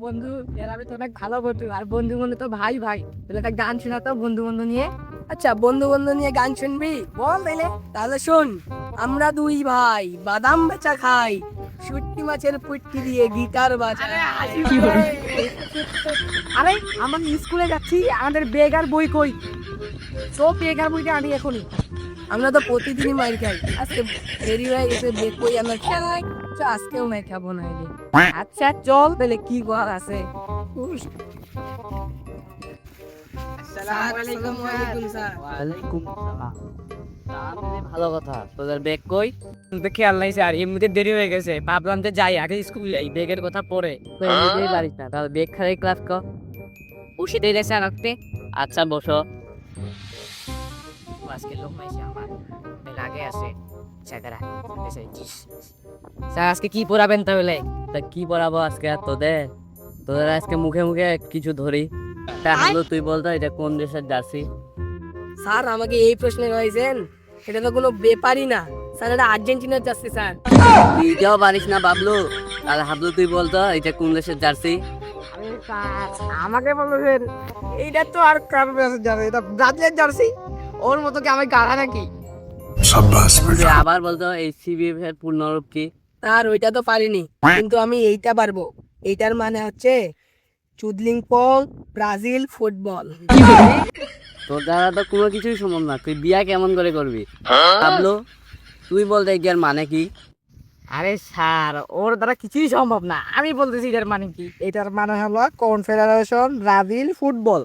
বন্ধু, এর আমি তো অনেক ভালো বন্ধু, আর বন্ধু বন্ধু তো ভাই ভাই। তাহলে একটা গান শোনাতো বন্ধু বন্ধু নিয়ে। আচ্ছা, বন্ধু বন্ধু নিয়ে গান শুনবি? বল তাইলে। তাহলে শোন, আমরা দুই ভাই বাদাম বেচা খাই, শুটকি মাছের পুটকি দিয়ে গিটার বাজাই। আরে আমরা স্কুলে যাচ্ছি, আমাদের ব্যাগ আর বই কই? সব ব্যাগ আর বইটা আনি এখনই। আমরা তো প্রতিদিনই মাইর খাই, আজকে দেরি হয়ে গেছে, বের কই আমরা খেলাই। আজকেও মাইর খাবো না রে। আচ্ছা চল, তাহলে কি করার আছে? আসসালামু আলাইকুম স্যার। ওয়ালাইকুম সালাম। তাহলে ভালো কথা, তোদের ব্যাগ কই? খেয়াল নাই স্যার, এমনিতে দেরি হয়ে গেছে, ভাবলাম যে যাই আগে স্কুল যাই, ব্যাগের কথা পরে। তুই এমনিতেই পারিস না, তাহলে ব্যাগ খালি ক্লাস কর। বসে দিলে স্যার আপনি। আচ্ছা বসো। আজকে লোক মাইছে আমার আগে আছে। স্যার আজকে কি পড়াবেন তাহলে? তা কি পড়াবো আজকে আর তোদের? তোদের আজকে মুখে মুখে কিছু ধরি। তা হলো তুই বলতো এটা কোন দেশের জার্সি? স্যার আমাকে এই প্রশ্নে রয়েছেন, এটা তো কোনো ব্যাপারই না স্যার, এটা আর্জেন্টিনার যাচ্ছে স্যার। তুই এটাও পারিস না বাবলু? তাহলে হাবলু তুই বলতো এটা কোন দেশের জার্সি? আমাকে বলবেন এইটা তো আর কারণ জার্সি, এটা ব্রাজিলের জার্সি। ওর মতো কি আমি গাড়া নাকি? তুই আবার বলতো এই সিবিএফ এর পূর্ণরূপ কি? আর ওইটা তো পারিনি, কিন্তু আমি এইটা পারবো। এইটার মানে হচ্ছে চুদলিং পং ব্রাজিল ফুটবল। তোর দ্বারা তো কোনো কিছুই সম্ভব না, তুই বিয়া কেমন করে করবি? হাবলু তুই বলতো এটার মানে কি? আরে স্যার, ওর দ্বারা কিছুই সম্ভব না, আমি বলতেছি এটার মানে কি। এটার মানে হলো কনফেডারেশন ব্রাজিল ফুটবল।